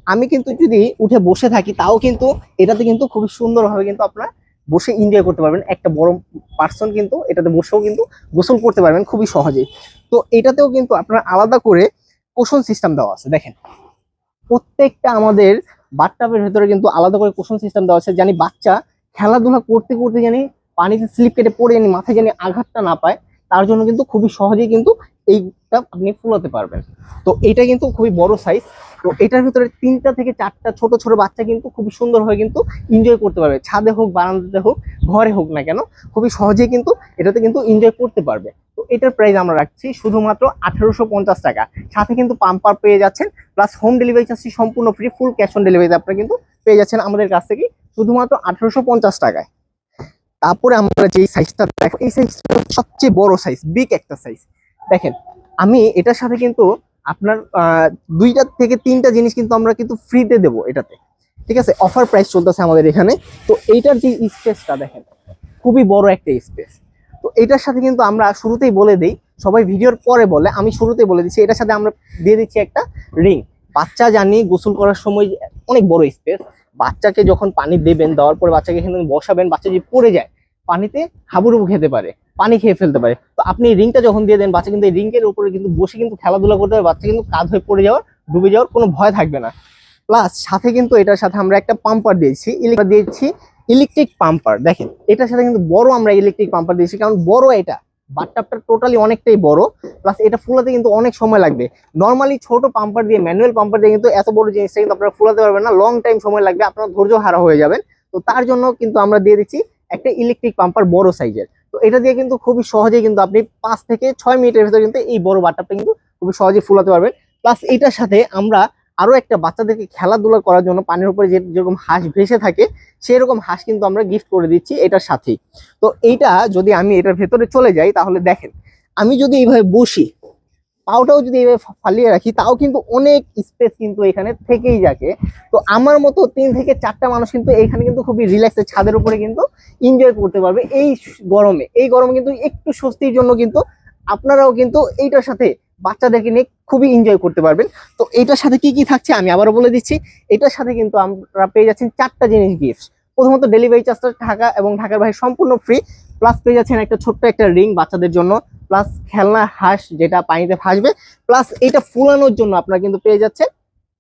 আমি কিন্তু যদি উঠে বসে থাকি তাও কিন্তু এটাতে কিন্তু খুবই সুন্দরভাবে কিন্তু আপনারা বসে এনজয় করতে পারবেন। একটা বড় পার্সন কিন্তু এটাতে বসেও কিন্তু গোসল করতে পারবেন খুবই সহজেই। তো এটাতেও কিন্তু আপনার আলাদা করে কুশন সিস্টেম দেওয়া আছে। দেখেন প্রত্যেকটা আমাদের বাথটাবের ভেতরে কিন্তু আলাদা করে কুশন সিস্টেম দেওয়া আছে, জানি বাচ্চা খেলাধুলা করতে করতে জানি পানিতে স্লিপ কেটে পড়ে জানি মাথায় জানি আঘাতটা না পায়, তার জন্য কিন্তু খুবই সহজেই কিন্তু এইটা আপনি ফুলাতে পারবেন। তো এটা কিন্তু খুবই বড় সাইজ। তো এটার ভিতরে 3টা থেকে 4টা ছোট ছোট বাচ্চা কিন্তু খুবই সুন্দরভাবে কিন্তু এনজয় করতে পারবে, ছাদে হোক বারান্দাতে হোক ঘরে হোক না কেন খুবই সহজেই কিন্তু এটাতে কিন্তু এনজয় করতে পারবে। তো এটার প্রাইস আমরা রাখছি শুধুমাত্র 1850 টাকা। সাথে কিন্তু পাম্পার পেয়ে যাচ্ছেন, প্লাস হোম ডেলিভারি চার্জটি সম্পূর্ণ ফ্রি, ফুল ক্যাশ অন ডেলিভারিতে আপনারা কিন্তু পেয়ে যাচ্ছেন আমাদের কাছ থেকে শুধুমাত্র 1850 টাকায়। তারপরে আমরা যে সাইজটা দেখো, এই সাইজটা সবচেয়ে বড় সাইজ, বিগ একটা সাইজ। দেখেন আমি এটার সাথে কিন্তু আপনার 2টা থেকে 3টা জিনিস কিন্তু আমরা কিন্তু ফ্রিতে দেবো এটাতে, ঠিক আছে? অফার প্রাইস চলতেছে আমাদের এখানে। তো এইটার যে স্পেসটা দেখেন খুবই বড় একটা স্পেস। তো এটার সাথে কিন্তু আমরা শুরুতেই বলে দিই, সবাই ভিডিওর পরে বলে, আমি শুরুতেই বলে দিচ্ছি, এটার সাথে আমরা দিয়ে দিচ্ছি একটা রিং। বাচ্চা জানি গোসল করার সময় অনেক বড় স্পেস, বাচ্চাকে যখন পানি দেবেন, দেওয়ার পরে বাচ্চাকে এখানে বসাবেন, বাচ্চা যদি পড়ে যায় পানিতে হাবুডুবু খেতে পারে, পানি খেয়ে ফেলতে পারে। তো আপনি রিংটা যখন দিয়ে দেন বাচ্চা কিন্তু এই রিংয়ের উপরে কিন্তু বসে কিন্তু খেলাধুলা করতে পারে, বাচ্চা কিন্তু কাঁধ হয়ে পড়ে যাওয়ার, ডুবে যাওয়ার কোনো ভয় থাকবে না। প্লাস সাথে কিন্তু এটার সাথে আমরা একটা পাম্পার দিয়েছি, ইলেকট্রিক পাম্পার। দেখেন এটার সাথে কিন্তু বড় আমরা ইলেকট্রিক পাম্পার দিয়েছি, কারণ বড় এটা বাথটাবটা টোটালি অনেকটাই বড়, প্লাস এটা ফুলাতে কিন্তু অনেক সময় লাগবে। নর্মালি ছোট পাম্পার দিয়ে, ম্যানুয়াল পাম্পার দিয়ে কিন্তু এত বড় জিনিসটা কিন্তু আপনারা ফুলাতে পারবেন না, লং টাইম সময় লাগবে, আপনার ধৈর্য হারা হয়ে যাবেন। তো তার জন্য কিন্তু আমরা দিয়ে দিচ্ছি একটা ইলেকট্রিক পাম্পার বড় সাইজের। তো এটা দিয়ে কিন্তু খুবই সহজেই কিন্তু আপনি 5 থেকে 6 মিনিটের ভিতরে কিন্তু এই বড় বাথটাবটা কিন্তু খুবই সহজেই ফুলাতে পারবেন। প্লাস এটার সাথে আমরা আরো একটা বাচ্চাদেরকে খেলাধুলা করার জন্য পানির উপরে যেরকম হাঁস ভেসে থাকে সেরকম হাঁস কিন্তু আমরা গিফট করে দিচ্ছি এটার সাথেই। তো এইটা যদি আমি এটার ভেতরে চলে যাই তাহলে দেখেন আমি যদি এইভাবে বসি, পাওটাও যদি এইভাবে ফালিয়ে রাখি, তাও কিন্তু অনেক স্পেস কিন্তু এখানে থেকেই যাকে। তো আমার মতো 3 থেকে 4টা মানুষ কিন্তু এখানে কিন্তু খুবই রিল্যাক্সে ছাদের উপরে কিন্তু এনজয় করতে পারবে এই গরমে। এই গরমে কিন্তু একটু স্বস্তির জন্য কিন্তু আপনারাও কিন্তু এইটার সাথে বাচ্চাদেরকে নিয়ে খুবই এনজয় করতে পারবেন। তো এইটার সাথে কি কি থাকছে আমি আবারও বলে দিচ্ছি। এটার সাথে কিন্তু আমরা পেয়ে যাচ্ছেন 4টা জিনিস গিফট। প্রথমত ডেলিভারি চার্জটা ঢাকা এবং ঢাকার বাইরে সম্পূর্ণ ফ্রি, প্লাস পেয়ে যাচ্ছেন একটা ছোট্ট একটা রিং বাচ্চাদের জন্য, প্লাস খেলনা হাঁস যেটা পানিতে ভাসবে, প্লাস এটা ফুলানোর জন্য আপনারা কিন্তু পেয়ে যাচ্ছেন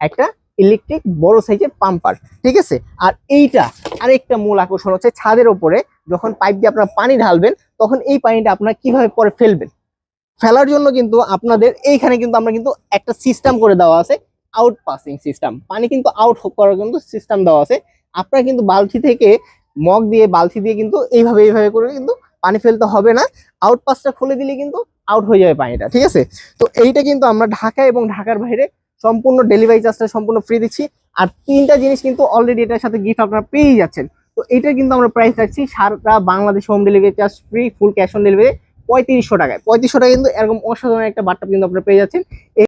একটা ইলেকট্রিক বড় সাইজের পাম্পার, ঠিক আছে? আর এইটা আরেকটা মূল আকর্ষণ হচ্ছে ছাদের উপরে যখন পাইপ দিয়ে আপনারা পানি ঢালবেন তখন এই পানিটা আপনারা কিভাবে পরে ফেলবেন, ফেলার জন্য কিন্তু আপনাদের এইখানে কিন্তু আমরা কিন্তু একটা সিস্টেম করে দেওয়া আছে, আউট পাসিং সিস্টেম, পানি কিন্তু আউট করার কিন্তু সিস্টেম দেওয়া আছে। আপনারা কিন্তু বালতি থেকে মগ দিয়ে বালতি দিয়ে কিন্তু এইভাবে করে কিন্তু পানি ফেলতে হবে না, আউট পাসটা খুলে দিলে কিন্তু আউট হয়ে যাবে পানিটা, ঠিক আছে? তো এইটা কিন্তু আমরা ঢাকা এবং ঢাকার বাইরে সম্পূর্ণ ডেলিভারি চার্জটা সম্পূর্ণ ফ্রি দিচ্ছি। আর 3টা জিনিস কিন্তু অলরেডি এটার সাথে গিফট আপনারা পেয়ে যাচ্ছেন। তো এটা কিন্তু আমরা প্রাইস রাখছি সারা Bangladesh home delivery charge free, full cash on delivery 3500 টাকায়। 3500 টাকা কিন্তু এরকম অসাধারণ একটা বাথটাব কিন্তু আপনারা পেয়ে যাচ্ছেন।